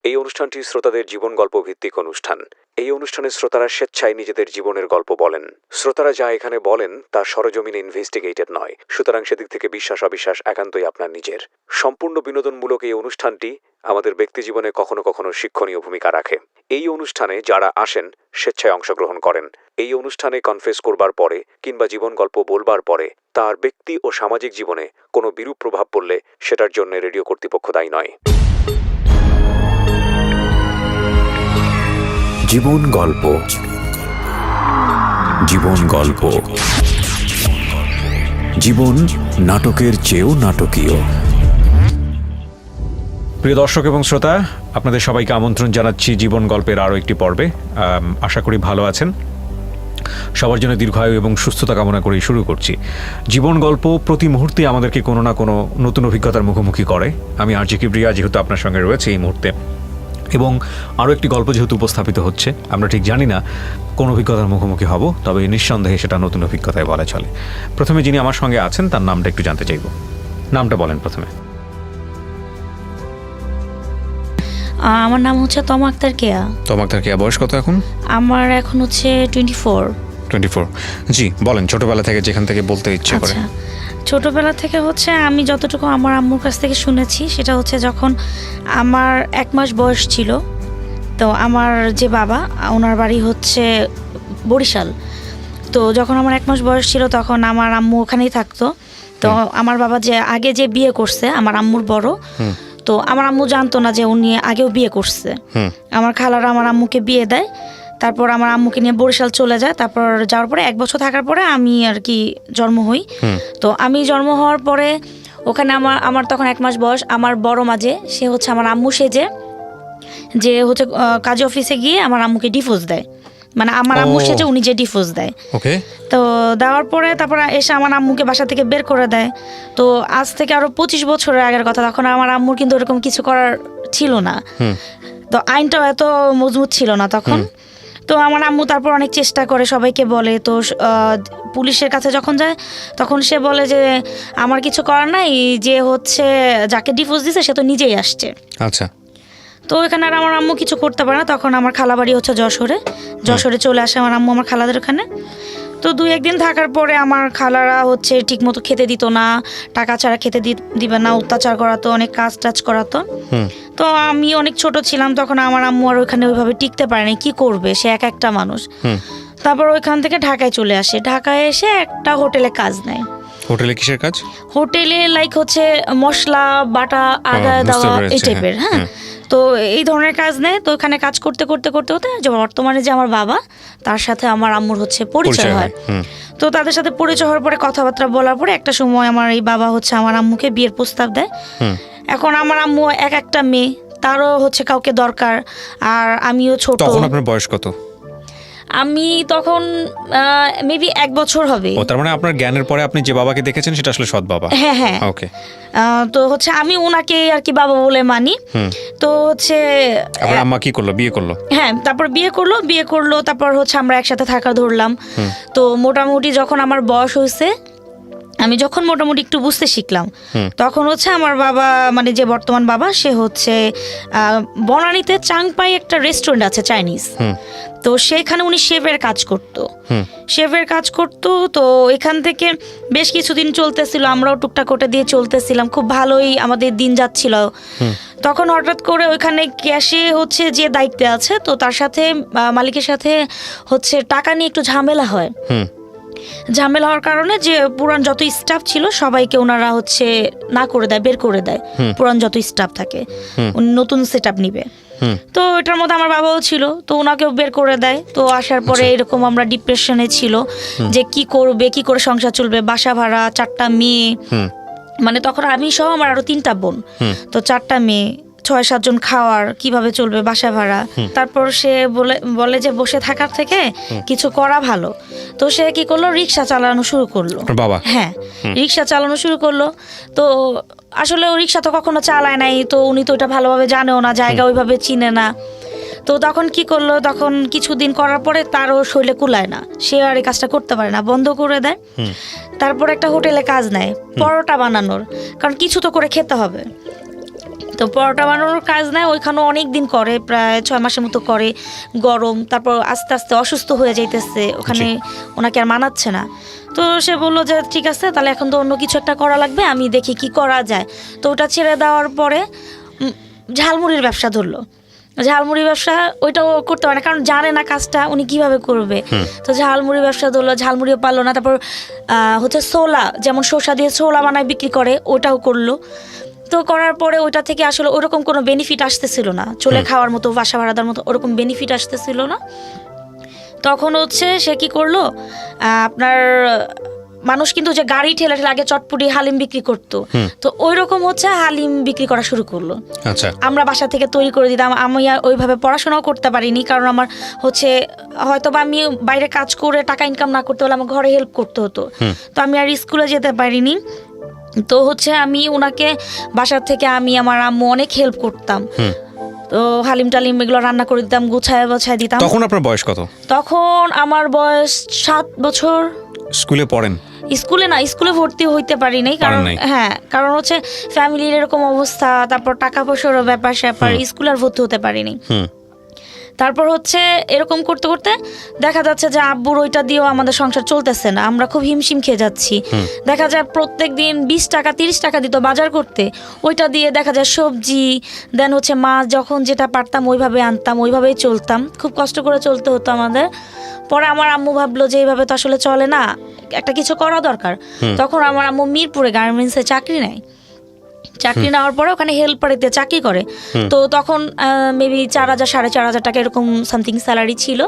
এই অনুষ্ঠানটি শ্রোতাদের জীবন গল্প ভিত্তিক অনুষ্ঠান। এই অনুষ্ঠানে শ্রোতারা স্বেচ্ছায় নিজেদের জীবনের গল্প বলেন। শ্রোতারা যা এখানে বলেন তা সরজমিনে ইনভেস্টিগেটেড নয়, সুতরাং সেদিক থেকে বিশ্বাস অবিশ্বাস একান্তই আপনার নিজের। সম্পূর্ণ বিনোদনমূলক এই অনুষ্ঠানটি আমাদের ব্যক্তিজীবনে কখনো কখনো শিক্ষণীয় ভূমিকা রাখে। এই অনুষ্ঠানে যারা আসেন স্বেচ্ছায় অংশগ্রহণ করেন। এই অনুষ্ঠানে কনফেস করবার পরে কিংবা জীবন গল্প বলবার পরে তার ব্যক্তি ও সামাজিক জীবনে কোনো বিরূপ প্রভাব পড়লে সেটার জন্য রেডিও কর্তৃপক্ষ দায়ী নয়। জীবন গল্প, জীবন গল্প, জীবন নাটকের চেয়েও নাটকীয়। প্রিয় দর্শক এবং শ্রোতা, আপনাদের সবাইকে আমন্ত্রণ জানাচ্ছি জীবন গল্পের আরও একটি পর্বে। আশা করি ভালো আছেন। সবার জন্য দীর্ঘায়ু এবং সুস্থতা কামনা করেই শুরু করছি। জীবন গল্প প্রতি মুহূর্তে আমাদেরকে কোনো না কোনো নতুন অভিজ্ঞতার মুখোমুখি করে। আমি আরজে কিবরিয়া যেহেতু আপনার সঙ্গে রয়েছে এই মুহূর্তে, এবং আরও একটি গল্প যেহেতু উপস্থাপিত হচ্ছে, আমরা ঠিক জানি না কোন অভিজ্ঞতার মুখোমুখি হব, তবে নিঃসন্দেহে সেটা নতুন অভিজ্ঞতায় বলা চলে। প্রথমে যিনি আমার সঙ্গে আছেন তার নামটা একটু জানতে চাইব। নামটা বলেন প্রথমে। আমার নাম হচ্ছে তমা আক্তার কেয়া। তমা আক্তার কেয়া, বয়স কত এখন? আমার এখন হচ্ছে 24। জি বলেন, ছোটবেলা থেকে যেখান থেকে বলতে ইচ্ছে করে। ছোটবেলা থেকে হচ্ছে আমি যতটুকু আমার আম্মুর কাছ থেকে শুনেছি সেটা হচ্ছে যখন আমার 1 মাস বয়স ছিল, তো আমার যে বাবা ওনার বাড়ি হচ্ছে বরিশাল। তো যখন আমার 1 মাস বয়স ছিল তখন আমার আম্মু ওখানেই থাকতো। তো আমার বাবা যে আগে যে বিয়ে করছে আমার আম্মুর বড়, তো আমার আম্মু জানতো না যে উনি আগেও বিয়ে করছে। আমার খালারা আমার আম্মুকে বিয়ে দেয়, তারপর আমার আম্মুকে নিয়ে বরিশাল চলে যায়। তারপর যাওয়ার পরে 1 বছর থাকার পরে আমি আর কি জন্ম হই। তো আমি জন্ম হওয়ার পরে ওখানে আমার তখন 1 মাস বয়স। আমার বড় মাঝে সে হচ্ছে আমার আম্মু সেজে যে হচ্ছে কাজী অফিসে গিয়ে আমার আম্মুকে ডিভোর্স দেয়, মানে আমার আম্মু সেজে উনি যে ডিভোর্স দেয়। তো দেওয়ার পরে তারপর এসে আমার আম্মুকে বাসা থেকে বের করে দেয়। তো আজ থেকে আরো 25 বছরের আগের কথা, তখন আমার আম্মুর কিন্তু এরকম কিছু করার ছিল না, তো আইনটাও এত মজবুত ছিল না তখন। তো আমার আম্মু তারপর অনেক চেষ্টা করে, সবাইকে বলে। তো পুলিশের কাছে যখন যায় তখন সে বলে যে আমার কিছু করার নাই, যে হচ্ছে যাকে ডিভোর্স দিছে সে তো নিজেই আসছে। আচ্ছা। তো এখানে আর আমার আম্মু কিছু করতে পারে না। তখন আমার খালা বাড়ি হচ্ছে যশোরে চলে আসে আমার আম্মু আমার খালাদের ওখানে। তো 2-1 দিন থাকার পরে আমার খালারা হচ্ছে ঠিক মতো খেতে দিত না, টাকা ছাড়া খেতে দিবে না, অত্যাচার করাতো, অনেক কাজ টাজ করাতো। তো আমি অনেক ছোট ছিলাম তখন, আমার আম্মু আর ওইখানে ওইভাবে টিকতে পারেনি, কি করবে, সে একটা মানুষ। তারপর ওইখান থেকে ঢাকায় চলে আসে। ঢাকায় এসে একটা হোটেলে কাজ নেয়। হোটেলে কিসের কাজ? হোটেলে লাইক হচ্ছে মশলা বাটা, আদা দেওয়া, এই টাইপের। হ্যাঁ, তো এই ধরনের কাজ নেয়। তো ওখানে কাজ করতে করতে করতে করতে বর্তমানে যে আমার বাবা, তার সাথে আমার আম্মুর হচ্ছে পরিচয় হয়। তো তাদের সাথে পরিচয় হওয়ার পরে কথাবার্তা বলার পরে একটা সময় আমার এই বাবা হচ্ছে আমার আম্মুকে বিয়ের প্রস্তাব দেয়। এখন আমার আম্মু একটা মেয়ে, তারও হচ্ছে কাউকে দরকার, আর আমিও ছোট। তখন আপনার বয়স কত? আমি তখন মেবি 1 বছর হবে। তার মানে আপনার জ্ঞানের পরে আপনি যে বাবাকে দেখেছেন সেটা আসলে সৎ বাবা? হ্যাঁ হ্যাঁ, ওকে। তো হচ্ছে আমি ওনাকে আর কি বাবা বলে মানি। তো হচ্ছে আপনার আম্মা কি করলো? বিয়ে করলো? হ্যাঁ, তারপর বিয়ে করলো। তারপর হচ্ছে আমরা একসাথে থাকা ধরলাম। তো মোটামুটি যখন আমার বয়স হয়েছে, আমি যখন মোটামুটি একটু বুঝতে শিখলাম, তখন হচ্ছে আমার বাবা, মানে যে বর্তমান বাবা, সে হচ্ছে বনানীতে চাংপাই একটা রেস্টুরেন্ট আছে চাইনিজ, তো সেখানে উনি শেফের কাজ করতো। তো এখান থেকে বেশ কিছুদিন চলতেছিল, আমরাও টুকটাক ওটা দিয়ে চলতেছিলাম, খুব ভালোই আমাদের দিন যাচ্ছিল। তখন হঠাৎ করে ওইখানে ক্যাশে হচ্ছে যে দায়িত্বে আছে, তো তার সাথে মালিকের সাথে হচ্ছে টাকা নিয়ে একটু ঝামেলা হওয়ার কারণে যে পুরান যত স্টাফ ছিল সবাইকে ওনারা হচ্ছে না করে দেয়, বের করে দেয়। পুরান যত স্টাফ থাকে নতুন সেট আপ নিবে। তো এটার মধ্যে আমার বাবাও ছিল, তো ওনাকেও বের করে দেয়। তো আসার পরে এরকম আমরা ডিপ্রেশনে ছিল যে কি করবে, কি করে সংসার চলবে, বাসা ভাড়া, 4টা মেয়ে, মানে তখন আমি সহ আমার আরো 3টা বোন, তো 4টা মেয়ে, 6-7 জন খাওয়ার, কিভাবে চলবে, বাসা ভাড়া। তারপর সে বলে যে বসে থাকার থেকে কিছু করা ভালো। তো সে কি করলো, রিক্সা চালানো শুরু করলো। বাবা? হ্যাঁ, রিক্সা চালানো শুরু করলো। তো আসলে ও রিক্সা তো কখনো চালায় নাই, তো উনি তো ওটা ভালোভাবে জানেও না, জায়গা ওইভাবে চিনে না। তো তখন কি করলো, তখন কিছুদিন করার পরে তারও শরীরে কুলায় না, সে আর এই কাজটা করতে পারে না, বন্ধ করে দেয়। তারপর একটা হোটেলে কাজ নেয় পরোটা বানানোর, কারণ কিছু তো করে খেতে হবে। তো তো পরোটা বানানোর কাজ নেয়, ওইখানেও অনেক দিন করে, প্রায় 6 মাসের মতো করে, গরম, তারপর আস্তে আস্তে অসুস্থ হয়ে যাইতেছে, ওখানে ওনাকে আর মানাচ্ছে না। তো সে বললো যে ঠিক আছে, তাহলে এখন তো অন্য কিছু একটা করা লাগবে, আমি দেখি কি করা যায়। তো ওটা ছেড়ে দেওয়ার পরে ঝালমুড়ির ব্যবসা ধরলো। ঝালমুড়ি ব্যবসা ওইটাও করতে পারে না, কারণ জানে না কাজটা উনি কিভাবে করবে। তো ঝালমুড়ি ব্যবসা ধরলো, ঝালমুড়িও পারলো না। তারপর হচ্ছে ছোলা, যেমন শসা দিয়ে ছোলা বানায় বিক্রি করে, ওটাও করলো। তো করার পরে ওইটা থেকে আসলে ওরকম কোনো বেনিফিট আসতেছিল না, চলে খাওয়ার মতো, বাসা ভাড়াদার মতো ওরকম বেনিফিট আসতেছিল না। তখন হচ্ছে সে কি করলো, আপনার মানুষ কিন্তু যে গাড়ি ঠেলে ঠেলে আগে চটপটি হালিম বিক্রি করতো, তো ওই রকম হচ্ছে হালিম বিক্রি করা শুরু করলো। আচ্ছা, আমরা বাসা থেকে তৈরি করে দিতাম। আমি আর ওইভাবে পড়াশোনাও করতে পারিনি, কারণ আমার হচ্ছে হয়তো বা আমি বাইরে কাজ করে টাকা ইনকাম না করতে হলে আমার ঘরে হেল্প করতে হতো, তো আমি আর স্কুলে যেতে পারিনি। তো হচ্ছে আমি ওনাকে বাসার থেকে আমি আমার আম্মু অনেক হেল্প করতাম। তো হালিম টালিম এগুলো রান্না করে দিতাম, গুছায় বছায় দিতাম। তখন আপনার বয়স কত? তখন আমার বয়স 7 বছর। স্কুলে পড়েন? স্কুলে না, স্কুলে ভর্তি হইতে পারি নাই, কারণ হ্যাঁ, কারণ হচ্ছে ফ্যামিলির এরকম অবস্থা, তারপর টাকা পয়সার ব্যাপার স্যাপার, স্কুলে আর ভর্তি হতে পারিনি। তারপর হচ্ছে এরকম করতে করতে দেখা যাচ্ছে যে আব্বুর ওইটা দিয়েও আমাদের সংসার চলতেছে না, আমরা খুব হিমশিম খেয়ে যাচ্ছি। দেখা যায় প্রত্যেক দিন 20 টাকা 30 টাকা দিত বাজার করতে, ওইটা দিয়ে দেখা যায় সবজি, দেন হচ্ছে মাছ, যখন যেটা পারতাম ওইভাবে আনতাম, ওইভাবেই চলতাম, খুব কষ্ট করে চলতে হতো আমাদের। পরে আমার আম্মু ভাবলো যে এইভাবে তো আসলে চলে না, একটা কিছু করা দরকার। তখন আমার আম্মু মিরপুরে গার্মেন্টসে চাকরি নেয়। চাকরি নেওয়ার পরে ওখানে হেল্পারিতে চাকরি করে। তো তখন মেবি 4,000 4,500 টাকা এরকম সামথিং স্যালারি ছিল।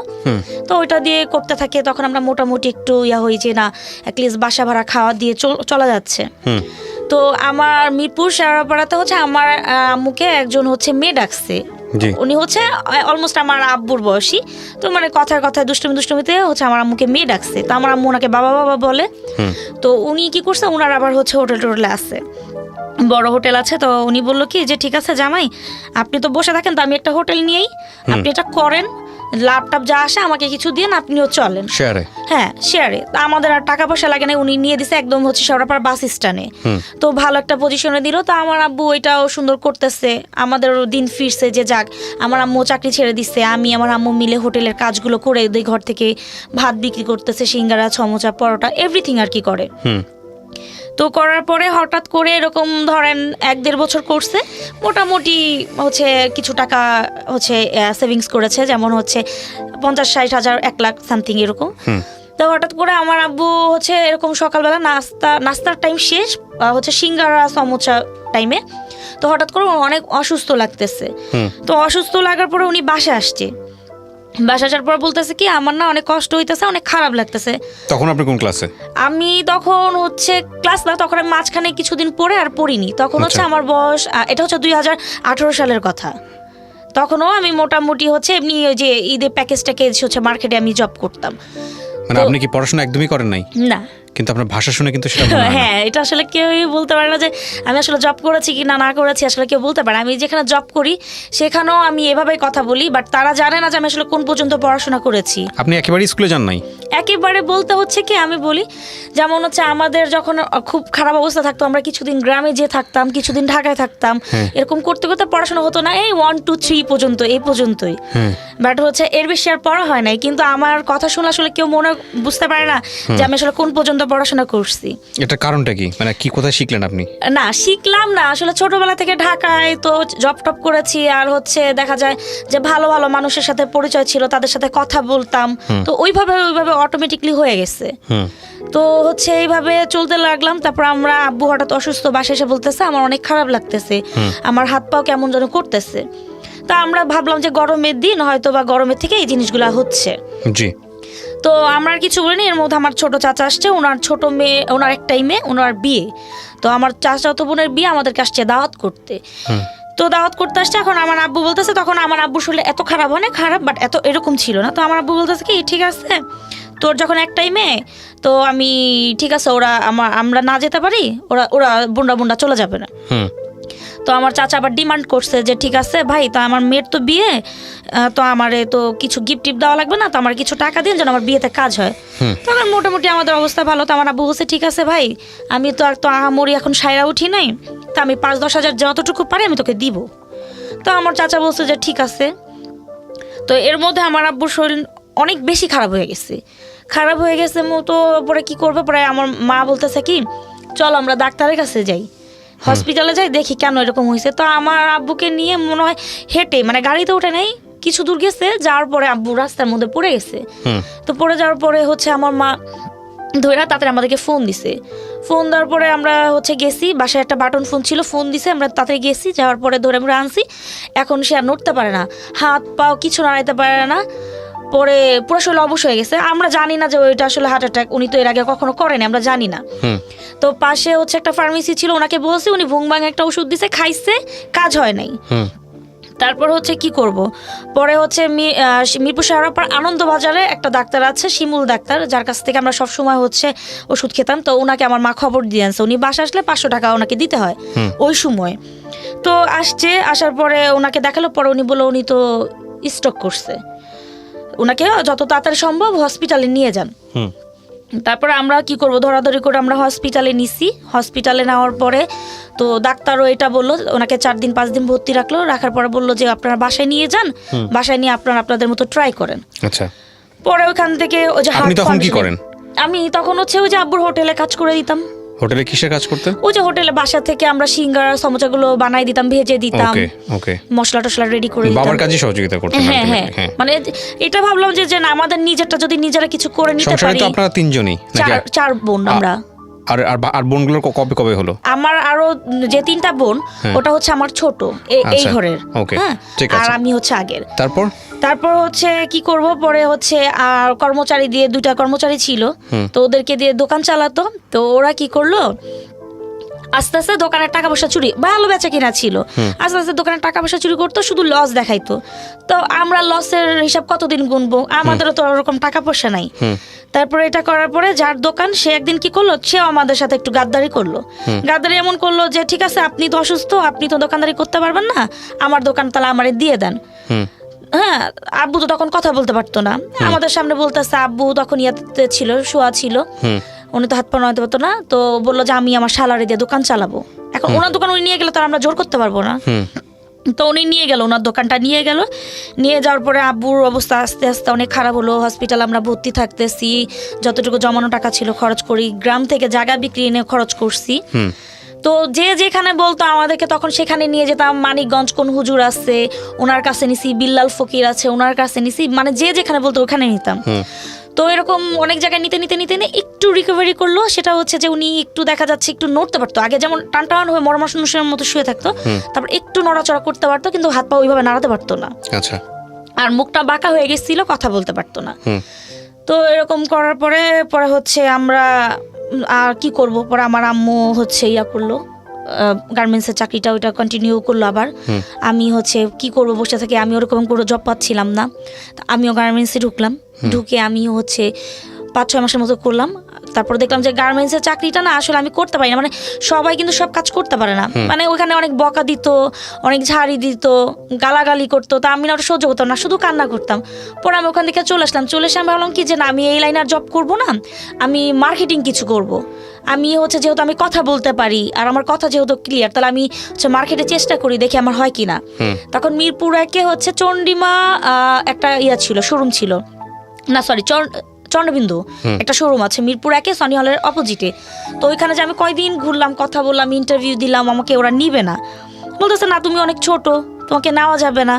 তো ওইটা দিয়ে করতে থাকে। তখন আমরা মোটামুটি একটু হই যে না, অ্যাটলিস্ট বাসা ভাড়া খাওয়া দিয়ে চলা যাচ্ছে। তো আমার মিরপুর শেওড়াপাড়াতে হচ্ছে আমার আম্মুকে একজন হচ্ছে মেয়ে ডাকছে। উনি হচ্ছে অলমোস্ট আমার আব্বুর বয়সী। তো মানে কথায় কথায় দুষ্টুমিতে হচ্ছে আমার আম্মুকে মেয়ে ডাকছে। তো আমার আম্মু ওনাকে বাবা বাবা বলে। তো উনি কি করছে, ওনার আবার হচ্ছে হোটেল টোটেলে আছে, বড় হোটেল আছে। তো উনি বললো কি যে ঠিক আছে জামাই, আপনি তো বসে থাকেন, তো আমি একটা হোটেল নিয়েই, আপনি এটা করেন, ল্যাপটপ যা আসে আমাকে কিছু দিয়ে আপনিও চলেন শেয়ারে। হ্যাঁ, শেয়ারে। আমাদের আর টাকা পয়সা লাগে না, উনি নিয়ে দিছে একদম হচ্ছে শেওড়াপাড়া বাস স্ট্যান্ডে। তো ভালো একটা পজিশনে দিল। তো আমার আব্বু ওইটাও সুন্দর করতেছে, আমাদের দিন ফিরছে যে যাক, আমার আম্মু চাকরি ছেড়ে দিচ্ছে, আমি আমার আম্মু মিলে হোটেলের কাজগুলো করে দুই ঘর থেকে ভাত বিক্রি করতেছে, সিঙ্গারা, সমোসা, পরোটা, এভরিথিং আর কি করে। তো করার পরে হঠাৎ করে এরকম ধরেন 1-1.5 বছর করছে, মোটামুটি হচ্ছে কিছু টাকা হচ্ছে সেভিংস করেছে, যেমন হচ্ছে 50-60 হাজার, 1 লাখ সামথিং এরকম। তো হঠাৎ করে আমার আব্বু হচ্ছে এরকম সকালবেলা নাস্তার টাইম শেষ, হচ্ছে সিঙ্গারা সমোসা টাইমে, তো হঠাৎ করে অনেক অসুস্থ লাগতেছে। তো অসুস্থ লাগার পরে উনি বাসায় আসছে। বাসা আসার পর বলতেছে কি আমার না অনেক কষ্ট হইতেছে, অনেক খারাপ লাগতেছে। তখন আপনি কোন ক্লাসে? আমি তখন হচ্ছে ক্লাস না, তখন আমি মাঝখানে কিছুদিন পরে আর পড়িনি। তখন হচ্ছে আমার বয়স, এটা হচ্ছে 2018 সালের কথা। তখনও আমি মোটামুটি হচ্ছে এমনি ওই যে ঈদের প্যাকেজ হচ্ছে মার্কেটে আমি জব করতাম। মানে আপনি কি পড়াশোনা একদমই করেন নাই? না, কিন্তু আপনার ভাষা শুনে কিন্তু সেটা মনে হয় না। হ্যাঁ, এটা আসলে কেউই বলতে পারে না যে আমি আসলে জব করেছি কি না করেছি, আসলে কেউ বলতে পারে। আমি যেখানে জব করি সেখানেও আমি এভাবেই কথা বলি, বাট তারা জানে না যে আমি আসলে কোন পর্যন্ত পড়াশোনা করেছি। আপনি একেবারে স্কুলে যান নাই? একেবারে বলতে হচ্ছে কি, আমি বলি যেমন হচ্ছে আমাদের যখন খুব খারাপ অবস্থা থাকতো, আমরা কিছুদিন গ্রামে যেয়ে থাকতাম, কিছুদিন ঢাকায় থাকতাম, এরকম করতে করতে পড়াশোনা হতো না, এই 1 2 3 পর্যন্ত, এই পর্যন্তই। বাট হচ্ছে এর বেশি আর পড়া হয় নাই। কিন্তু আমার কথা শুনে আসলে কেউ মনে বুঝতে পারে না যে আমি আসলে কোন পর্যন্ত পড়াশোনা করছি। এটার কারণটা কি? মানে কি কোথায় শিখলেন আপনি? না, শিখলাম না আসলে, ছোটবেলা থেকে ঢাকায় তো জব টপ করেছি, আর হচ্ছে দেখা যায় যে ভালো ভালো মানুষের সাথে পরিচয় ছিল, তাদের সাথে কথা বলতাম, তো ওইভাবে অটোমেটিকলি হয়ে গেছে। তো হচ্ছে এইভাবে চলতে লাগলাম। তারপর আমরা আব্বু হঠাৎ অসুস্থ, বাসায় এসে বলতেছে আমার অনেক খারাপ লাগতেছে, আমার হাত পাও কেমন যেন করতেছে। তা আমরা ভাবলাম যে গরমের দিন, হয়তো বা গরমের থেকে এই জিনিসগুলো হচ্ছে। জি। তো আমরা আর কিছু বলিনি। এর মধ্যে আমার ছোট চাচা আসছে, ওনার ছোট মেয়ে, ওনার একটাই মেয়ে, ওনার বিয়ে। তো আমার চাচাতো বোনের বিয়ে আমাদেরকে আসছে দাওয়াত করতে। তো দাওয়াত করতে আসছে। এখন আমার আব্বু বলতেছে, তখন আমার আব্বু শুনলে এত খারাপ, অনেক খারাপ, বাট এত এরকম ছিল না। তো আমার আব্বু বলতেছে কি ঠিক আছে, তোর যখন একটাই মেয়ে, তো আমি ঠিক আছে, আমরা না যেতে পারি, ওরা বুন্ডা চলে যাবে না। তো আমার চাচা আবার ডিমান্ড করছে যে ঠিক আছে ভাই, তো আমার মেয়ের তো বিয়ে, তো আমারে তো কিছু গিফট টিপ দেওয়া লাগবে না, তো আমার কিছু টাকা দিন যেন আমার বিয়েতে কাজ হয়। তখন মোটামুটি আমাদের অবস্থা ভালো, তো আমার আব্বু বলছে ঠিক আছে ভাই, আমি তো আর তো আহামরি এখন সাইরা উঠি নাই, তো আমি 5-10 হাজার যতটুকু পারি আমি তোকে দিব। তো আমার চাচা বলছে যে ঠিক আছে। তো এর মধ্যে আমার আব্বুর শরীর অনেক বেশি খারাপ হয়ে গেছে তো পরে কি করবে, পরে আমার মা বলতেছে কি চল আমরা ডাক্তারের কাছে যাই, হসপিটালে যাই, দেখি কেন এরকম হয়েছে। তো আমার আব্বুকে নিয়ে মনে হয় হেঁটে, মানে গাড়িতে উঠে নাই, কিছু দূর গেছে, যাওয়ার পরে আব্বু রাস্তার মধ্যে পড়ে গেছে। তো পড়ে যাওয়ার পরে হচ্ছে আমার মা ধরে তাড়াতাড়ি আমাদেরকে ফোন দিছে। ফোন দেওয়ার পরে আমরা হচ্ছে গেছি, বাসায় একটা বাটন ফোন ছিল, ফোন দিছে, আমরা তাড়াতাড়ি গেছি, যাওয়ার পরে ধরে আমরা আনছি। এখন সে আর নড়তে পারে না, হাত পাও কিছু নাড়াইতে পারে না, পরে পুরো শরীর অবশ হয়ে গেছে। আমরা জানি না যে ওইটা আসলে হার্ট অ্যাটাক, উনি তো এর আগে কখনো করেনি, আমরা জানি না। তো পাশে হচ্ছে একটা ফার্মেসি ছিল, ওনাকে বলছি, উনি ভুং ভাং একটা ওষুধ দিছে, খাইছে, কাজ হয় নাই। তারপর হচ্ছে কি করব, পরে হচ্ছে মিরপুর শহরাপার আনন্দবাজারে একটা ডাক্তার আছে, শিমুল ডাক্তার, যার কাছ থেকে আমরা সব সময় হচ্ছে ওষুধ খেতাম। তো ওনাকে আমার মা খবর দিয়ে আনছে, উনি বাসা আসলে 500 টাকা ওনাকে দিতে হয় ওই সময়। তো আসার পরে ওনাকে দেখালো, পরে উনি বললো উনি তো স্ট্রোক করছে, ওনাকে যত তাড়াতাড়ি সম্ভব হসপিটালে নিয়ে যান। তারপরে আমরা কি করব, ধরাধরি করে আমরা হসপিটালে নিছি। হসপিটালে নেওয়ার পরে তো ডাক্তারও এটা বললো, ওনাকে 4-5 দিন ভর্তি রাখার পরে বললো যে আপনারা বাসায় নিয়ে যান, বাসায় নিয়ে আপনারা আপনাদের মতো ট্রাই করেন। আচ্ছা, পরে ওখান থেকে ওই যে আপনি তখন কি করেন? আমি তখন হচ্ছে ওই যে আব্বুর হোটেলে কাজ করে দিতাম। হোটেলে কিসের কাজ করতেন? ওই যে হোটেলে বাসা থেকে আমরা সিঙ্গারা সমোসাগুলো বানাই দিতাম, ভেজে দিতাম, ওকে, মশলা টশলা রেডি করে দিতাম। বাবার কাজে সহযোগিতা করতেন? হ্যাঁ, মানে এটা ভাবলাম যে না, আমাদের নিজেরটা যদি নিজেরা কিছু করে নিতে পারি। সংসারে তো আপনারা 3 জনই নাকি? 4 বোন আমরা। আর বোনগুলোর কবে হলো? আমার আরো যে 3টা বোন, ওটা হচ্ছে আমার ছোট এই ঘরের। হ্যাঁ, ঠিক আছে। আর আমি হচ্ছে আগের। তারপর হচ্ছে কি করব, পরে হচ্ছে আর কর্মচারী দিয়ে 2টা কর্মচারী ছিল, তো ওদেরকে দিয়ে দোকান চালাতো। তো ওরা কি করলো, আস্তে আস্তে দোকানের টাকা পয়সা চুরি, ভালো বেচা কিনা ছিল, আস্তে আস্তে দোকানের টাকা পয়সা চুরি করতো, শুধু লস দেখাইতো। তো আমরা লসের হিসাব কতদিন গুনবো, আমাদেরও তো ওরকম টাকা পয়সা নাই। তারপরে এটা করার পরে যার দোকান, সে একদিন কি করলো, সেও আমাদের সাথে একটু গাদ্দারি করলো। গাদ্দারি এমন করলো যে ঠিক আছে আপনি তো অসুস্থ, আপনি তো দোকানদারি করতে পারবেন না, আমার দোকান তাহলে আমারে দিয়ে দেন। হ্যাঁ, আব্বু তো তখন কথা বলতে পারতো না, আমাদের সামনে বলতেছে, আব্বু তখন ইয়াতে ছিল, শোয়া ছিল, উনি তো হাত পা নাড়াতে পারতো না। তো বললো যে আমি আমার শালারে দিয়ে দোকান চালাবো। এখন ওনার দোকান উনি নিয়ে গেলে তো আমরা জোর করতে পারবো না। তো উনি নিয়ে গেল, ওনার দোকানটা নিয়ে যাওয়ার পরে আব্বুর অবস্থা আস্তে আস্তে অনেক খারাপ হলো। হসপিটাল আমরা ভর্তি থাকতেছি, যতটুকু জমানো টাকা ছিল খরচ করি, গ্রাম থেকে জায়গা বিক্রি এনে খরচ করছি। তো যে যেখানে বলতো আমাদেরকে তখন সেখানে নিয়ে যেতাম। মানিকগঞ্জ কোন হুজুর আছে ওনার কাছে নিছি, বিল্লাল ফকির আছে ওনার কাছে নিছি, মানে যে যেখানে বলতো ওখানে নিতাম। তো এরকম অনেক জায়গায় নিতে একটু রিকভারি করলো। সেটা হচ্ছে যে উনি একটু দেখা যাচ্ছে একটু নড়তে পারতো, আগে যেমন টান হয়ে মরমানুষের মতো শুয়ে থাকতো, তারপর একটু নড়াচড়া করতে পারতো, কিন্তু হাত পা ওইভাবে নাড়াতে পারতো না। আচ্ছা, আর মুখটা বাঁকা হয়ে গেছিল, কথা বলতে পারতো না। তো এরকম করার পরে হচ্ছে আমরা আর কি করব, পরে আমার আম্মু হচ্ছে ইয়া করলো, গার্মেন্টসের চাকরিটা ওইটা কন্টিনিউ করলো। আবার আমি হচ্ছে কি করব, বসে থেকে আমি ওরকম কোনো জব পাচ্ছিলাম না, আমিও গার্মেন্টসে ঢুকে আমি হচ্ছে 5-6 মাসের মতো করলাম। তারপর দেখলাম যে গার্মেন্টসের চাকরিটা না আসলে আমি করতে পারি না, মানে সবাই কিন্তু সব কাজ করতে পারে না, মানে ওখানে অনেক বকা দিত, অনেক ঝাড়ি দিত, গালাগালি করতো, তা আমি না ওটা সহ্য করতাম না, শুধু কান্না করতাম। পরে আমি ওখান থেকে চলে এসে আমি ভাবলাম কি যে না, আমি এই লাইনে আর জব করবো না, আমি মার্কেটিং কিছু করব। আমি হচ্ছে যেহেতু আমি কথা বলতে পারি আর আমার কথা যেহেতু ক্লিয়ার, তাহলে আমি হচ্ছে মার্কেটে চেষ্টা করি, দেখি আমার হয় কিনা। তখন মিরপুর একে হচ্ছে চন্ডিমা একটা ইয়া ছিল, শোরুম ছিল, না সরি চন্দ্রবিন্দু একটা শোরুম আছে মিরপুর একে, সনি হলের অপোজিটে। তো ওইখানে যে আমি কয়দিন ঘুরলাম, কথা বললাম, ইন্টারভিউ দিলাম, আমাকে ওরা নিবে না, বলতেছে না তুমি অনেক ছোট, তোমাকে নেওয়া যাবে না,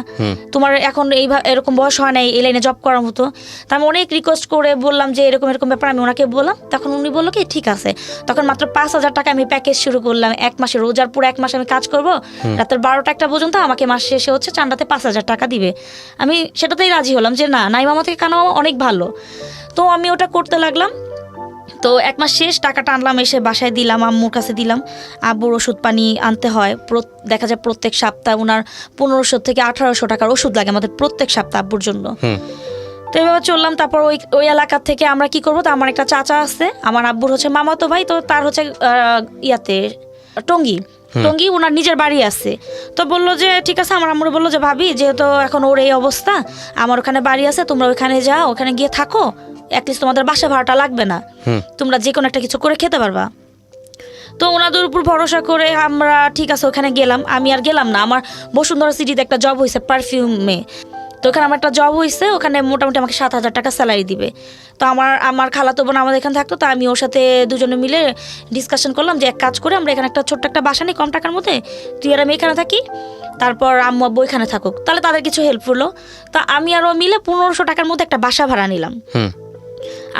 তোমার এখন এরকম বয়স হয় নাই এই লাইনে জব করার মতো। তা আমি অনেক রিকোয়েস্ট করে বললাম যে এরকম ব্যাপার, আমি ওনাকে বললাম। তখন উনি বললো কি ঠিক আছে। তখন মাত্র 5,000 টাকা আমি প্যাকেজ শুরু করলাম, 1 মাসে, রোজার পুরো 1 মাস আমি কাজ করবো, রাতের 12টা-1টা পর্যন্ত আমাকে মাস শেষে হচ্ছে চান্দাতে 5,000 টাকা দিবে। আমি সেটাতেই রাজি হলাম যে না, নাইমামা থেকে কেন অনেক ভালো। তো আমি ওটা করতে লাগলাম। তো 1 মাস শেষ, টাকাটা আনলাম, এসে বাসায় দিলাম, আম্মুর কাছে দিলাম। আব্বুর ওষুধ পানি আনতে হয়, দেখা যায় প্রত্যেক সপ্তাহে ওনার 1500 থেকে 1800 টাকার ওষুধ লাগে আমাদের প্রত্যেক সপ্তাহে আব্বুর জন্য। তো এভাবে চললাম। তারপর ওই এলাকা থেকে আমরা কি করবো, তো আমার একটা চাচা আছে, আমার আব্বুর হচ্ছে মামাতো ভাই, তো তার হচ্ছে ইয়াতে টঙ্গী, টঙ্গী, ওনার নিজের বাড়ি আছে। তো বললো যে ঠিক আছে, আমার আম্মুরে বললো যে ভাবি যেহেতু এখন ওর এই অবস্থা, আমার ওখানে বাড়ি আছে, তোমরা ওখানে যাও, ওখানে গিয়ে থাকো, অ্যাটলিস্ট তোমাদের বাসা ভাড়াটা লাগবে না, তোমরা যে কোনো একটা কিছু করে খেতে পারবা। তো ওনাদের উপর ভরসা করে আমরা ঠিক আছে ওখানে গেলাম। আমি আর গেলাম না, আমার বসুন্ধরা সিটিতে একটা জব হয়েছে পারফিউমে। তো ওখানে আমার একটা জব হয়েছে, ওখানে মোটামুটি আমাকে 7,000 টাকা স্যালারি দিবে। তো আমার খালাতো বোন আমাদের এখানে থাকতো, তো আমি ওর সাথে দুজনে মিলে ডিসকাশন করলাম যে এক কাজ করে আমরা এখানে একটা ছোট্ট একটা বাসা নিই কম টাকার মধ্যে, তুই আর আমি এখানে থাকি, তারপর আম্মু আব্বু এখানে থাকুক, তাহলে তাদের কিছু হেল্প হলো। তো আমি আর ও মিলে 1500 টাকার মধ্যে একটা বাসা ভাড়া নিলাম।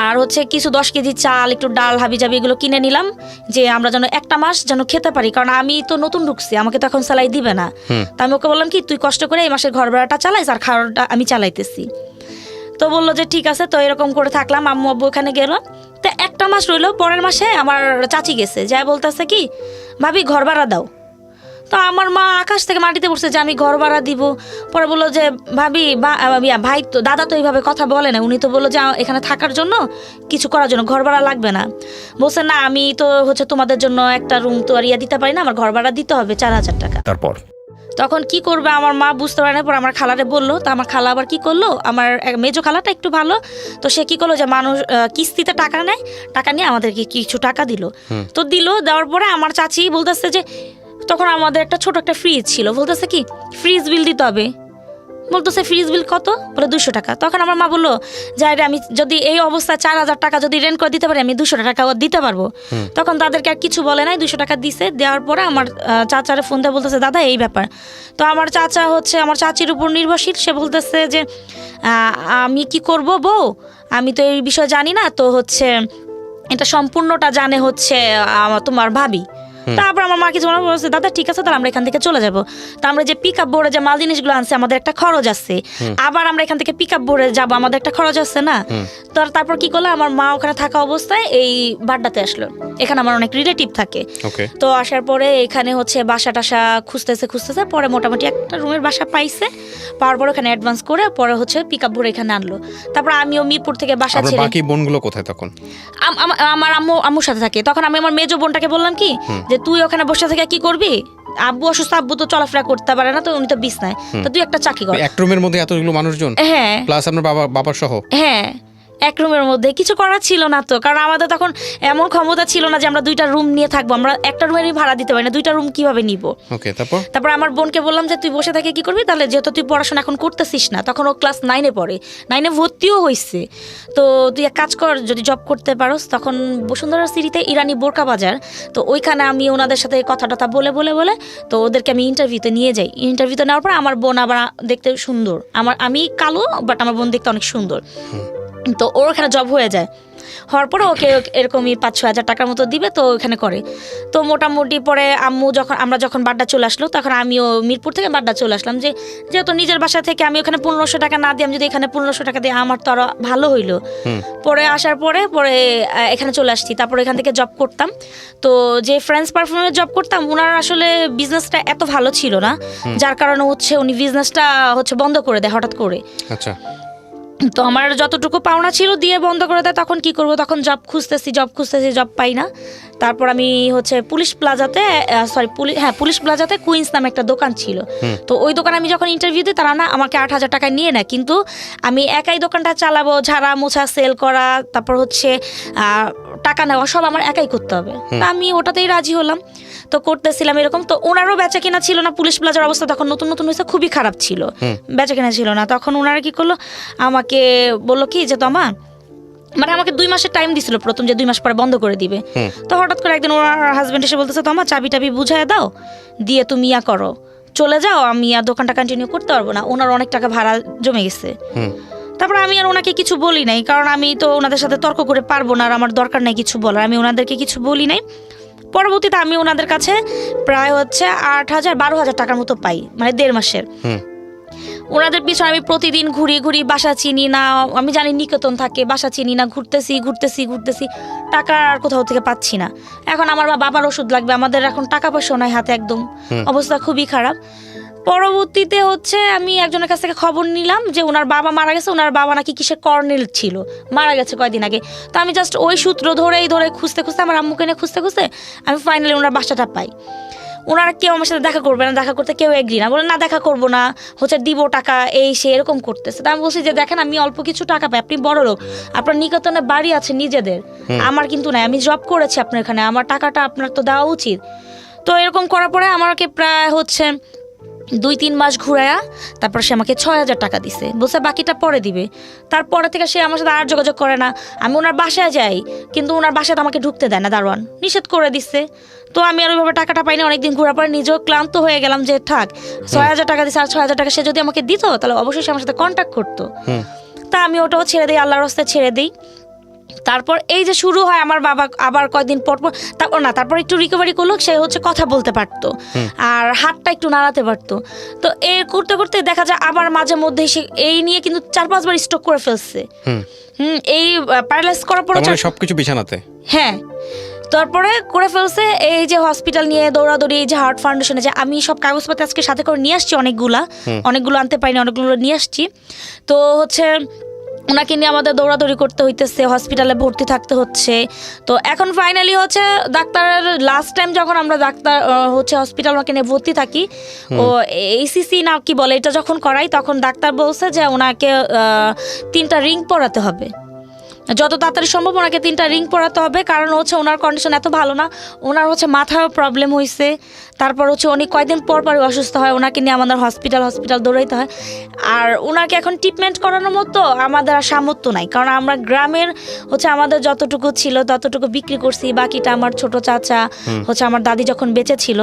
আর হচ্ছে কিছু 10 কেজি চাল, একটু ডাল, হাবিজাবি এগুলো কিনে নিলাম, যে আমরা যেন একটা মাস যেন খেতে পারি, কারণ আমি তো নতুন ঢুকছি, আমাকে তো এখন স্যালারি দিবে না। তা আমি ওকে বললাম কি তুই কষ্ট করে এই মাসের ঘর ভাড়াটা চালাইস আর খাওয়াটা আমি চালাইতেছি। তো বললো যে ঠিক আছে। তো এরকম করে থাকলাম, আম্মু আব্বু ওখানে গেল। তো একটা মাস রইলো, পরের মাসে আমার চাচি গেছে, যাই বলতেছে কি ভাবি ঘর ভাড়া দাও। তো আমার মা আকাশ থেকে মাটিতে পড়ছে যে আমি ঘর ভাড়া দিব। পরে বললো যে ভাবি ভাই তো দাদা তো এইভাবে কথা বলে না, উনি তো বললো যে এখানে থাকার জন্য কিছু করার জন্য ঘর ভাড়া লাগবে না। বলছে না আমি তো হচ্ছে তোমাদের জন্য একটা রুম তো আর দিতে পারি না, আমার ঘর ভাড়া দিতে হবে 4,000 টাকা। তারপর তখন কি করবে আমার মা বুঝতে পারে না, পর আমার খালারে বললো। তো আমার খালা আবার কি করলো, আমার মেজো খালাটা একটু ভালো, তো সে কি করলো যে মানুষ কিস্তিতে টাকা নেয়, টাকা নিয়ে আমাদেরকে কিছু টাকা দিল। তো দেওয়ার পরে আমার চাচি বলতেছে যে তখন আমাদের একটা ছোট একটা ফ্রিজ ছিল, বলতেছে কি ফ্রিজ বিল দিতে হবে। বলতেছে ফ্রিজ বিল কত, বলে 200 টাকা। তখন আমার মা বললো যে আমি যদি এই অবস্থায় 4,000 টাকা যদি রেন্ট করে দিতে পারি, আমি 200 টাকা দিতে পারবো। তখন তাদেরকে আর কিছু বলে নাই, 200 টাকা দিছে। দেওয়ার পরে আমার চাচারে ফোন দিয়ে বলতেছে দাদা এই ব্যাপার। তো আমার চাচা হচ্ছে আমার চাচির উপর নির্ভরশীল, সে বলতেছে যে আমি কি করব বউ, আমি তো এই বিষয়ে জানি না, তো হচ্ছে এটা সম্পূর্ণটা জানে হচ্ছে তোমার ভাবি। তারপর আমার মা কিছু বলছে দাদা ঠিক আছে, তাহলে আমরা এখান থেকে চলে যাবো। তো আমরা যে পিক আপ বোর্ডে যে মাল জিনিসগুলো আনছে আমাদের একটা খরচ আছে, আবার আমরা এখান থেকে পিক আপ বোর্ডে যাবো, আমাদের একটা খরচ আছে না। তো তারপর কি করলো, আমার মা ওখানে থাকা অবস্থায় এই বাড্ডাতে আসলো, এখানে আমার অনেক রিলেটিভ থাকে। তো আসার পরে এখানে হচ্ছে বাসা টাসা খুঁজতেছে, পরে মোটামুটি একটা রুমের বাসা পাইছে, পাওয়ার পর ওখানে অ্যাডভান্স করে পরে হচ্ছে পিক আপ বোর্ডে এখানে আনলো। তারপর আমিও মিরপুর থেকে বাসা ছেড়ে, বাকি বোনগুলো কোথায় তখন? আমার আম্মুর সাথে থাকে। তখন আমি আমার মেজো বোনটাকে বললাম কি যে তুই ওখানে বসে থেকে কি করবি, আব্বু অসুস্থ, আব্বু তো চলাফেরা করতে পারে না, তো উনি তো বিছনায়, তো তুই একটা চাকরি কর। এক রুমের মধ্যে এতগুলো মানুষজন, হ্যাঁ প্লাস আপনার বাবার সহ, হ্যাঁ এক রুমের মধ্যে কিছু করার ছিল না তো, কারণ আমাদের তখন এমন ক্ষমতা ছিল না যে আমরা 2টা রুম নিয়ে থাকবো, আমরা একটা রুমেরই ভাড়া দিতে পারি না, 2টা রুম কিভাবে নিব। ওকে, তারপর আমার বোনকে বললাম যে তুই বসে থেকে কি করবি, তাহলে যেহেতু তুই পড়াশোনা এখন করতেছিস না, তখন ও ক্লাস 9-এ পড়ে, 9-এ ভর্তিও হয়েছে, তো তুই এক কাজ কর, যদি জব করতে পারোস। তখন বসুন্ধরা সিটিতে ইরানি বোরকা বাজার, তো ওইখানে আমি ওনাদের সাথে কথা টথা বলে তো ওদেরকে আমি ইন্টারভিউতে নিয়ে যাই। ইন্টারভিউতে নেওয়ার পর আমার বোন আবার দেখতে সুন্দর, আমি কালো বাট আমার বোন দেখতে অনেক সুন্দর, তো ওর ওখানে জব হয়ে যায়। হওয়ার পরে ওকে এরকমই 5-6 হাজার টাকার মতো দিবে, তো ওখানে করে। তো মোটামুটি পরে আমরা যখন বাড্ডা চলে আসলো, তখন আমিও মিরপুর থেকে বাড্ডা চলে আসলাম, যেহেতু নিজের বাসা থেকে আমি ওখানে 1500 টাকা না দিই, আমি যদি এখানে 1500 টাকা দিই আমার তো আরো ভালো হইলো। পরে আসার পরে এখানে চলে আসছি। তারপরে এখান থেকে জব করতাম, তো যে ফ্রেন্ডস পারফিউমের জব করতাম, ওনার আসলে বিজনেসটা এত ভালো ছিল না, যার কারণে হচ্ছে উনি বিজনেসটা হচ্ছে বন্ধ করে দেয় হঠাৎ করে। আচ্ছা। তো আমার যতটুকু পাওনা ছিল দিয়ে বন্ধ করে দেয়। তখন কি করব, তখন জব খুঁজতেছি, জব পাই না। তারপর আমি হচ্ছে পুলিশ প্লাজাতে কুইন্স নামে একটা দোকান ছিল, তো ওই দোকানে আমি যখন ইন্টারভিউ দিই, তারা না আমাকে 8,000 টাকা নিয়ে নেয়, কিন্তু আমি একাই দোকানটা চালাবো, ঝাড়া মোছা সেল করা, তারপর হচ্ছে টাকা নেওয়া, সব আমার একাই করতে হবে। তা আমি ওটাতেই রাজি হলাম, তো করতেছিলাম এরকম। তো ওনারও বেচা কিনা ছিল না, পুলিশ প্লাজার অবস্থা তখন নতুন হয়েছে, খুবই খারাপ ছিল, বেচা কিনা ছিল না। তখন ওনারা কি করলো, আমাকে বললো কি যে তোমা, মানে আমাকে 2 মাসের টাইম দিছিল প্রথম, যে 2 মাস পরে বন্ধ করে দিবে। তো হঠাৎ করে একদিন ওনার হাজবেন্ড এসে বলতেছে তোমা চাবি টাবি বুঝাই দাও, দিয়ে তুমি করো, চলে যাও, আমি আর দোকানটা কন্টিনিউ করতে পারবো না, ওনার অনেক টাকা ভাড়া জমে গেছে। তারপর আমি আর ওনাকে কিছু বলি নাই, কারণ আমি তো ওনাদের সাথে তর্ক করে পারবো না, আর আমার দরকার নাই কিছু বলার, আমি ওনাদেরকে কিছু বলি নাই। পরবর্তীতে আমি ওনাদের কাছে প্রায় হচ্ছে 8,000-12,000 টাকার মতো পাই, মানে 1.5 মাসের। ওনাদের পিছনে আমি প্রতিদিন ঘুরি, বাসা চিনি না, আমি জানি নিকেতন থাকে, বাসা চিনি না, ঘুরতেছি, টাকা আর কোথাও থেকে পাচ্ছি না। এখন আমার বাবার ওষুধ লাগবে, আমাদের এখন টাকা পয়সা নাই হাতে, একদম অবস্থা খুবই খারাপ। পরবর্তীতে হচ্ছে আমি একজনের কাছ থেকে খবর নিলাম যে ওনার বাবা মারা গেছে, ওনার বাবা নাকি কিসের কর্নেল ছিল, মারা গেছে কয়েকদিন আগে। তো আমি জাস্ট ওই সূত্র ধরে খুঁজতে আমার আম্মুকে নিয়ে খুঁজতে আমি ফাইনালি ওনার বাসাটা পাই। ওনারা কেউ আমার সাথে দেখা করবে না, দেখা করতে কেউ এগ্রি না, বলে না দেখা করবো না, হচ্ছে দিব টাকা এই সে এরকম করতেছে। তা আমি বলছি যে দেখেন আমি অল্প কিছু টাকা পাই, আপনি বড় লোক, আপনার নিকটনে বাড়ি আছে নিজেদের, আমার কিন্তু নাই, আমি জব করেছি আপনার এখানে, আমার টাকাটা আপনার তো দেওয়া উচিত। তো এরকম করার পরে আমাকে প্রায় হচ্ছে 2-3 মাস ঘুরায়া তারপর সে আমাকে 6,000 টাকা দিছে, বলছে বাকিটা পরে দিবে। তারপরে থেকে সে আমার সাথে আর যোগাযোগ করে না। আমি ওনার বাসায় যাই, কিন্তু ওনার বাসায় আমাকে ঢুকতে দেয় না, দারোয়ান নিষেধ করে দিচ্ছে। তো আমি আর ওইভাবে টাকাটা পাইনি, অনেকদিন ঘোরার পরে নিজেও ক্লান্ত হয়ে গেলাম যে থাক, 6,000 টাকা দিচ্ছে, আর 6,000 টাকা সে যদি আমাকে দিত তাহলে অবশ্যই সে আমার সাথে কন্ট্যাক্ট করতো। তা আমি ওটাও ছেড়ে দিই, আল্লাহর রাস্তায় ছেড়ে দিই। তারপর এই যে শুরু হয় আমার বাবা আবার কয়েকদিন পর পর, তারপর একটু রিকভারি করলো, সে হচ্ছে কথা বলতে পারতো আর হাতটা একটু নাড়াতে পারতো। তো এর করতে করতে দেখা যায় আবার মাঝে মধ্যে সে এই নিয়ে কিন্তু 4-5 বার স্ট্রোক করে ফেলছে। এই প্যারালাইজ করার পরে সবকিছু বিছানাতে, হ্যাঁ তারপরে করে ফেলছে। এই যে হসপিটাল নিয়ে দৌড়াদৌড়ি, এই যে হার্ট ফাউন্ডেশনে যে আমি সব কাগজপত্র আজকে সাথে করে নিয়ে আসছি, অনেকগুলো আনতে পারিনি, অনেকগুলো নিয়ে আসছি। তো হচ্ছে ওনাকে নিয়ে আমাদের দৌড়াদৌড়ি করতে হইতেছে, হসপিটালে ভর্তি থাকতে হচ্ছে। তো এখন ফাইনালি হচ্ছে ডাক্তারের লাস্ট টাইম যখন আমরা ডাক্তার হচ্ছে হসপিটাল ওনাকে নিয়ে ভর্তি থাকি, ও এইসিসি না কি বলে এটা যখন করাই, তখন ডাক্তার বলছে যে ওনাকে 3টা রিং পরাতে হবে, যত তাড়াতাড়ি সম্ভব ওনাকে 3টা রিং পরাতে হবে। কারণ হচ্ছে ওনার কন্ডিশন এত ভালো না, ওনার হচ্ছে মাথায় প্রবলেম হয়েছে। তারপর হচ্ছে উনি কয়েকদিন পর পরই অসুস্থ হয়, ওনাকে নিয়ে আমাদের হসপিটাল দৌড়াইতে হয়। আর ওনাকে এখন ট্রিটমেন্ট করানোর মতো আমাদের আর সামর্থ্য নাই, কারণ আমরা গ্রামের হচ্ছে আমাদের যতটুকু ছিল ততটুকু বিক্রি করছি, বাকিটা আমার ছোট চাচা হচ্ছে আমার দাদি যখন বেঁচে ছিল,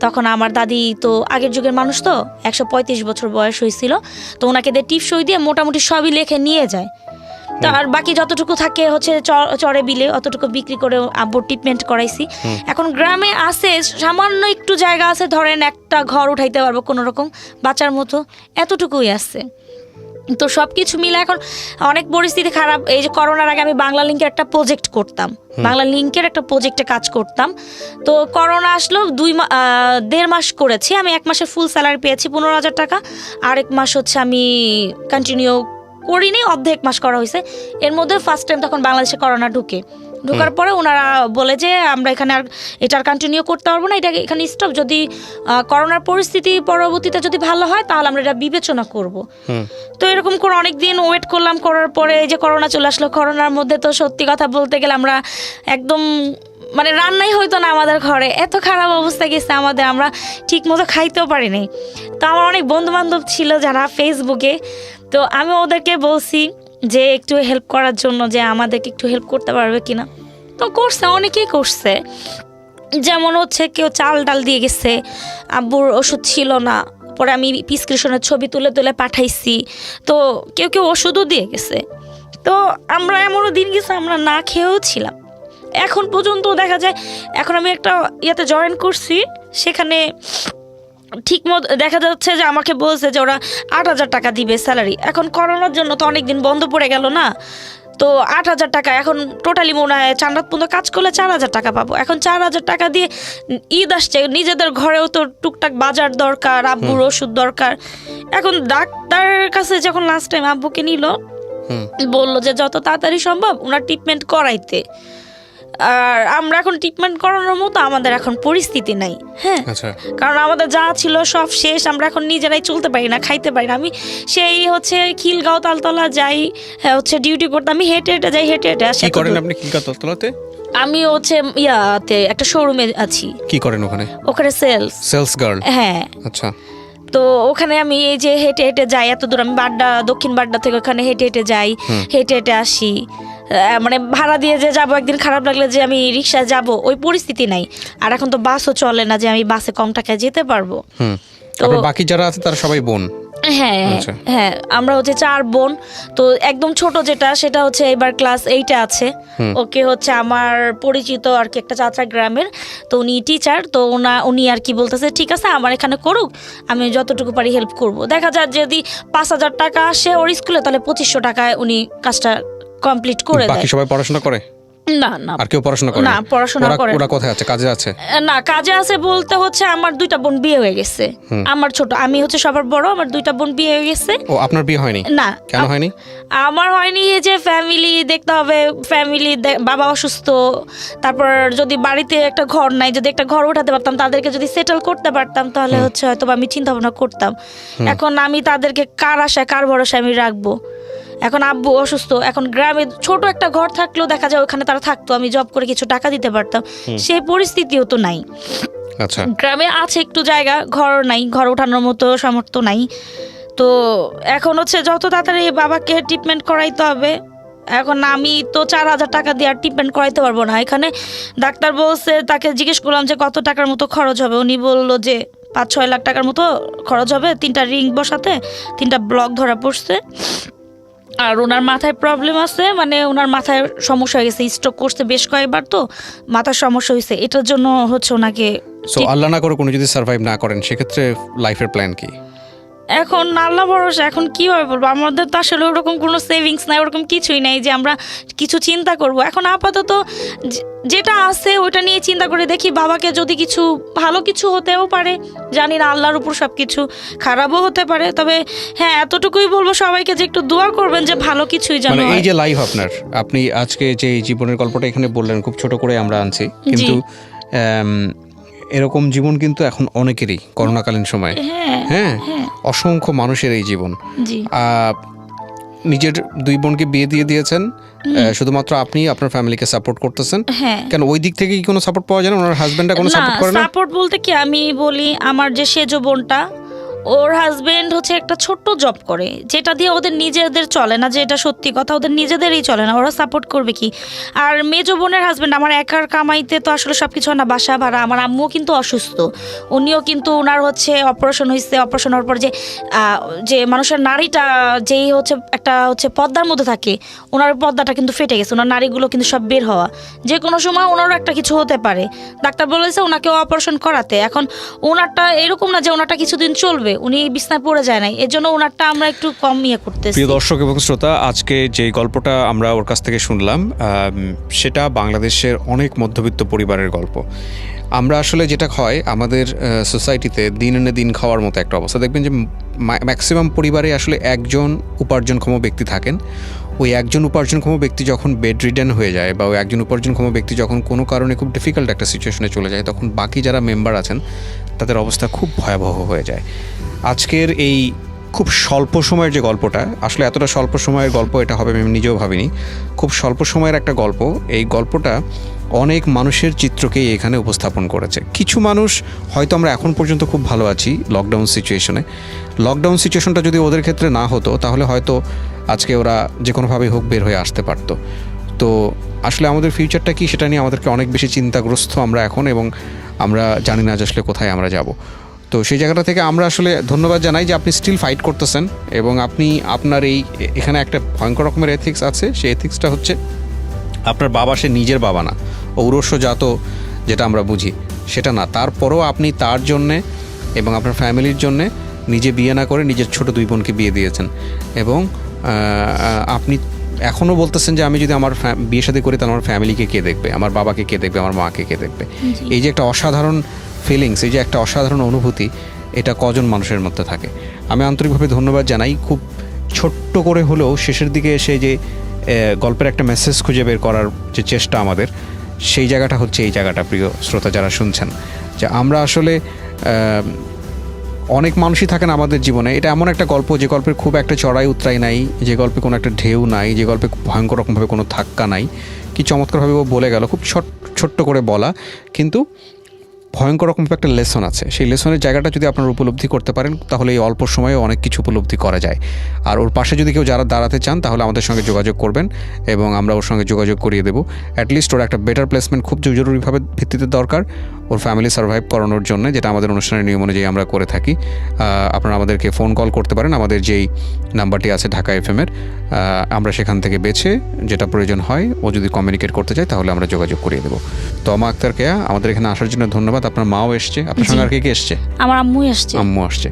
তখন আমার দাদি তো আগের যুগের মানুষ, তো 135 বছর বয়স হয়েছিল, তো ওনাকে দিয়ে টিপ সই দিয়ে মোটামুটি সবই লেখে নিয়ে যায়। তো আর বাকি যতটুকু থাকে হচ্ছে চরে বিলে অতটুকু বিক্রি করে আব্বুর ট্রিটমেন্ট করাইছি। এখন গ্রামে আছে সামান্য একটু জায়গা আছে, ধরেন একটা ঘর উঠাইতে পারবো কোনো রকম বাঁচার মতো, এতটুকুই আছে। তো সব কিছু মিলে এখন অনেক পরিস্থিতি খারাপ। এই যে করোনার আগে আমি বাংলা লিঙ্কের একটা প্রজেক্ট করতাম, বাংলা লিঙ্কের একটা প্রজেক্টে কাজ করতাম। তো করোনা আসলো 1.5 মাস করেছি আমি, 1 মাসের ফুল স্যালারি পেয়েছি 15,000 টাকা, আর 1 মাস হচ্ছে আমি কন্টিনিউ করিনি, অর্ধেক মাস করা হয়েছে। এর মধ্যে ফার্স্ট টাইম তখন বাংলাদেশে করোনা ঢোকার পরে ওনারা বলে যে আমরা এখানে আর এটা কন্টিনিউ করতে পারবো না, এটা এখানে স্টপ, যদি করোনার পরিস্থিতি পরবর্তীতে যদি ভালো হয় তাহলে আমরা এটা বিবেচনা করব। তো এরকম করে অনেক দিন ওয়েট করলাম, করার পরে এই যে করোনা চলে আসলো। করোনার মধ্যে তো সত্যি কথা বলতে গেলে আমরা একদম মানে রান্নাই হইতো না আমাদের ঘরে, এত খারাপ অবস্থা গেছে আমাদের, আমরা ঠিক মতো খাইতেও পারিনি। তো আমার অনেক বন্ধু বান্ধব ছিল যারা ফেসবুকে, তো আমি ওদেরকে বলছি যে একটু হেল্প করার জন্য, যে আমাদেরকে একটু হেল্প করতে পারবে কিনা। তো করছে, অনেকেই করছে। যেমন হচ্ছে কেউ চাল ডাল দিয়ে গেছে, আব্বুর ওষুধ ছিল না, পরে আমি প্রেসক্রিপশনের ছবি তুলে তুলে পাঠাইছি। তো কেউ ওষুধও দিয়ে গেছে। তো আমরা এমনও দিন গেছে আমরা না খেয়েও ছিলাম। এখন পর্যন্ত দেখা যায়, এখন আমি একটা ইয়েতে জয়েন করছি, সেখানে ঠিক মতো দেখা যাচ্ছে যে আমাকে বলছে যে ওরা 8,000 টাকা দিবে স্যালারি। এখন করোনার জন্য তো অনেক দিন বন্ধ পড়ে গেল না, তো 8,000 টাকা এখন টোটালি মনে হয় চান্দাত পর্যন্ত কাজ করলে 4,000 টাকা পাবো। এখন 4,000 টাকা দিয়ে ঈদ আসছে, নিজেদের ঘরেও তো টুকটাক বাজার দরকার, আব্বুর ওষুধ দরকার। এখন ডাক্তারের কাছে যখন লাস্ট টাইম আব্বুকে নিল, বললো যে যত তাড়াতাড়ি সম্ভব ওনার ট্রিটমেন্ট করাইতে। আর আমরা এখন ট্রিটমেন্ট করানোর মতো আমাদের এখন পরিস্থিতি নাই। হ্যাঁ, কারণ আমাদের যা ছিল সব শেষ, আমরা এখন নিজেরাই চলতে পারি না, খাইতে পারি না। আমি সেই হচ্ছে খিলগাঁও তালতলা যাই, হচ্ছে ডিউটি করতে, আমি হেঁটে হেঁটে যাই, হেঁটে হেঁটে আসি। কি করেন আপনি খিলগাঁও তালতলাতে? আমি হচ্ছে ইয়াতে একটা শোরুমে আছি। কি করেন ওখানে? ওখানে সেলস গার্ল। হ্যাঁ, আচ্ছা। তো ওখানে আমি এই যে হেঁটে হেঁটে যাই এত দূর, আমি দক্ষিণ বাড্ডা থেকে ওখানে হেঁটে হেঁটে যাই, হেঁটে হেঁটে আসি। মানে ভাড়া দিয়ে যে যাবো, একদিন খারাপ লাগলে যে আমি রিক্সায় যাব, ওই পরিস্থিতি নাই। আর এখন তো বাসও চলে না যে আমি বাসে কম টাকায় যেতে পারবো। তো বাকি যারা আছে তারা সবাই বোন? হ্যাঁ হ্যাঁ, আমরা হচ্ছে 4 বোন। তো একদম ছোট যেটা, সেটা হচ্ছে এবার ক্লাস 8-এ আছে। ওকে হচ্ছে আমার পরিচিত আর কি একটা চাচা গ্রামের, তো উনি টিচার। তো উনি আর কি বলতেছে ঠিক আছে আমার এখানে করুক, আমি যতটুকু পারি হেল্প করব। দেখা যায় যদি 5,000 টাকা আসে ওর স্কুলে, তাহলে 2,500 টাকায় উনি কাজটা কমপ্লিট করে দেয়। বাকি সবাই পড়াশোনা করে? না না আর কেউ পড়াশোনা করে না, পড়াশোনা করে না। ওরা কোথায় আছে, কাজে আছে? না, কাজে আছে বলতে হচ্ছে আমার 2টা বোন বিয়ে হয়ে গেছে। আমার ছোট, আমি হচ্ছে সবার বড়, আমার 2টা বোন বিয়ে হয়ে গেছে। ও, আপনার বিয়ে হয়নি? না। কেন হয়নি? আমার হয়নি, এই যে ফ্যামিলি দেখতে হবে, ফ্যামিলি, বাবা অসুস্থ, তারপর যদি বাড়িতে একটা ঘর নাই, যদি একটা ঘর উঠাতে পারতাম, তাদেরকে যদি সেটেল করতে পারতাম, তাহলে হচ্ছে হয়তো আমি চিন্তা ভাবনা করতাম। এখন আমি তাদেরকে কার আশায়, কার ভরসায় আমি রাখবো? এখন আব্বু অসুস্থ, এখন গ্রামে ছোট একটা ঘর থাকলেও দেখা যায় ওখানে তারা থাকতো, আমি জব করে কিছু টাকা দিতে পারতাম, সেই পরিস্থিতিও তো নাই। আচ্ছা, গ্রামে আছে একটু জায়গা, ঘর নাই, ঘর ওঠানোর মতো সামর্থ্য নাই। তো এখন হচ্ছে যত তাড়াতাড়ি বাবাকে ট্রিটমেন্ট করাইতে হবে। এখন আমি তো 4,000 টাকা দিয়ে আর ট্রিটমেন্ট করাইতে পারবো না। এখানে ডাক্তার বলছে, তাকে জিজ্ঞেস করলাম যে কত টাকার মতো খরচ হবে, উনি বললো যে 5-6 লাখ টাকার মতো খরচ হবে, 3টা রিং বসাতে, 3টা ব্লক ধরা পড়ছে। আর ওনার মাথায় প্রবলেম আছে, মানে ওনার মাথায় সমস্যা হয়ে গেছে, স্ট্রোক করছে বেশ কয়েকবার, তো মাথার সমস্যা হয়েছে, এটার জন্য হচ্ছে ওনাকে। সো আল্লাহ না করে কোনো যদি সার্ভাইভ না করেন, সেক্ষেত্রে লাইফের প্ল্যান কি? এখন আল্লাহ ভরসা, এখন কিভাবে বলবো, আমাদের তো আসলে ওরকম কোনো সেভিংস নাই, ওরকম কিছুই নাই যে আমরা কিছু চিন্তা করব। এখন আপাতত যেটা আছে ওটা নিয়ে চিন্তা করে দেখি, বাবাকে যদি কিছু ভালো কিছু হতেও পারে, জানি না, আল্লাহর উপর সব কিছু, খারাপও হতে পারে। তবে হ্যাঁ, এতটুকুই বলবো সবাইকে যে একটু দোয়া করবেন যে ভালো কিছুই যেন মানে এই হয়। যে লাইফ আপনার, আপনি আজকে যে এই জীবনের গল্পটা এখানে বললেন, খুব ছোট করে আমরা আনছি, কিন্তু এরকম জীবন কিন্তু এখন অনেকেরই করোনাকালীন সময়ে। হ্যাঁ, অসংখ্য মানুষের এই জীবন। জি। নিজের 2 বোনকে বিয়ে দিয়ে দিয়েছেন, শুধুমাত্র আপনি আপনার ফ্যামিলিকে সাপোর্ট করতেছেন। হ্যাঁ। কেন ওই দিক থেকে কি কোনো সাপোর্ট পাওয়া যায় না? ওনার হাজবেন্ডটা কোনো সাপোর্ট করে না? সাপোর্ট বলতে কি, আমি বলি আমার যে সেজো বোনটা, ওর হাজবেন্ড হচ্ছে একটা ছোট্ট জব করে, যেটা দিয়ে ওদের নিজেদের চলে না, যে এটা সত্যি কথা, ওদের নিজেদেরই চলে না, ওরা সাপোর্ট করবে কি? আর মেজো বোনের হাজবেন্ড আমার একার কামাইতে তো আসলে সব কিছু হয় না, বাসা ভাড়া। আমার আম্মুও কিন্তু অসুস্থ, উনিও কিন্তু, ওনার হচ্ছে অপারেশন হয়েছে, অপারেশন হওয়ার পর যে মানুষের নাড়িটা যেই হচ্ছে একটা হচ্ছে পর্দার মধ্যে থাকে, ওনার পর্দাটা কিন্তু ফেটে গেছে, ওনার নাড়িগুলো কিন্তু সব বের হওয়া, যে কোনো সময় ওনারও একটা কিছু হতে পারে। ডাক্তার বলেছে ওনাকে অপারেশন করাতে। এখন ওনারটা এরকম না যে ওনারটা কিছুদিন চলবে, উনি বিছনায় পড়ে যায় নাই, এর জন্য ওনারটা আমরা একটু কম করতেছি। প্রিয় দর্শক এবং শ্রোতা, আজকে যে গল্পটা আমরা ওর কাছ থেকে শুনলাম, সেটা বাংলাদেশের অনেক মধ্যবিত্ত পরিবারের গল্প। আমরা আসলে যেটা হয় আমাদের সোসাইটিতে, দিন এনে দিন খাওয়ার মতো একটা অবস্থা। দেখবেন যে ম্যাক্সিমাম পরিবারে আসলে একজন উপার্জনক্ষম ব্যক্তি থাকেন। ওই একজন উপার্জনক্ষম ব্যক্তি যখন বেড রিডেন হয়ে যায়, বা ওই একজন উপার্জনক্ষম ব্যক্তি যখন কোনো কারণে খুব ডিফিকাল্ট একটা সিচুয়েশনে চলে যায়, তখন বাকি যারা মেম্বার আছেন তাদের অবস্থা খুব ভয়াবহ হয়ে যায়। আজকের এই খুব স্বল্প সময়ের যে গল্পটা, আসলে এতটা স্বল্প সময়ের গল্প এটা হবে আমি নিজেও ভাবিনি। খুব স্বল্প সময়ের একটা গল্প, এই গল্পটা অনেক মানুষের চিত্রকেই এখানে উপস্থাপন করেছে। কিছু মানুষ হয়তো আমরা এখন পর্যন্ত খুব ভালো আছি লকডাউন সিচুয়েশনে। লকডাউন সিচুয়েশনটা যদি ওদের ক্ষেত্রে না হতো, তাহলে হয়তো আজকে ওরা যে কোনোভাবেই হোক বের হয়ে আসতে পারতো। তো আসলে আমাদের ফিউচারটা কি, সেটা নিয়ে আমাদেরকে অনেক বেশি চিন্তাগ্রস্ত আমরা এখন, এবং আমরা জানি না যে আসলে কোথায় আমরা যাব। তো সেই জায়গাটা থেকে আমরা আসলে ধন্যবাদ জানাই যে আপনি স্টিল ফাইট করতেছেন, এবং আপনি আপনার এখানে একটা ভয়ঙ্কর রকমের এথিক্স আছে। সেই এথিক্সটা হচ্ছে আপনার বাবা সে নিজের বাবা না, ঔরস্যজাত যেটা আমরা বুঝি সেটা না, তারপরও আপনি তার জন্যে এবং আপনার ফ্যামিলির জন্যে নিজে বিয়ে না করে নিজের ছোট 2 বোনকে বিয়ে দিয়েছেন। এবং আপনি এখনও বলতেছেন যে আমি যদি আমার বিয়ে শাদী করি তাহলে আমার ফ্যামিলিকে কে দেখবে, আমার বাবাকে কে দেখবে, আমার মাকে কে দেখবে। এই যে একটা অসাধারণ ফিলিংস, এই যে একটা অসাধারণ অনুভূতি, এটা কজন মানুষের মধ্যে থাকে। আমি আন্তরিকভাবে ধন্যবাদ জানাই। খুব ছোট্ট করে হলেও শেষের দিকে এসে যে গল্পের একটা মেসেজ খুঁজে বের করার যে চেষ্টা আমাদের, সেই জায়গাটা হচ্ছে এই জায়গাটা। প্রিয় শ্রোতা যারা শুনছেন, যে আমরা আসলে অনেক মানুষই থাকেন আমাদের জীবনে। এটা এমন একটা গল্প যে গল্পের খুব একটা চড়াই উতরাই নাই, যে গল্পে কোনো একটা ঢেউ নাই, যে গল্পে ভয়ঙ্কর রকমভাবে কোনো ধাক্কা নাই। কি চমৎকারভাবে ও বলে গেল, খুব ছোট্ট করে বলা, কিন্তু ভয়ঙ্কর রকম একটা লেসন আছে। সেই লেসনের জায়গাটা যদি আপনারা উপলব্ধি করতে পারেন, তাহলে এই অল্প সময়ে অনেক কিছু উপলব্ধি করা যায়। আর ওর পাশে যদি কেউ যারা দাঁড়াতে চান, তাহলে আমাদের সঙ্গে যোগাযোগ করবেন, এবং আমরা ওর সঙ্গে যোগাযোগ করিয়ে দেবো। অ্যাটলিস্ট ওর একটা বেটার প্লেসমেন্ট খুব জরুরিভাবে ভিত্তিতে দরকার ওর ফ্যামিলি সার্ভাইভ করানোর জন্য, যেটা আমাদের অনুষ্ঠানের নিয়ম অনুযায়ী আমরা করে থাকি। আপনারা আমাদেরকে ফোন কল করতে পারেন, আমাদের যেই নাম্বারটি আছে ঢাকা FM-এর, আমরা সেখান থেকে বেছে যেটা প্রয়োজন হয় ও যদি কমিউনিকেট করতে চায় তাহলে আমরা যোগাযোগ করিয়ে দেবো। তো আমা আক্তার কেয়া, আমাদের এখানে আসার জন্য ধন্যবাদ। আপনার মাও এসছে, আপনার সঙ্গে আর কে এসছে? আমার আম্মুই আসছে। আম্মু আসছে,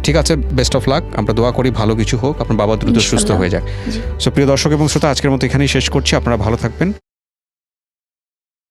ঠিক আছে, বেস্ট অফ লাক। আমরা দোয়া করি ভালো কিছু হোক, আপনার বাবা দ্রুত সুস্থ হয়ে যাক। সো প্রিয় দর্শক এবং শ্রোতা, আজকের মতো এখানেই শেষ করছি। আপনারা ভালো থাকবেন।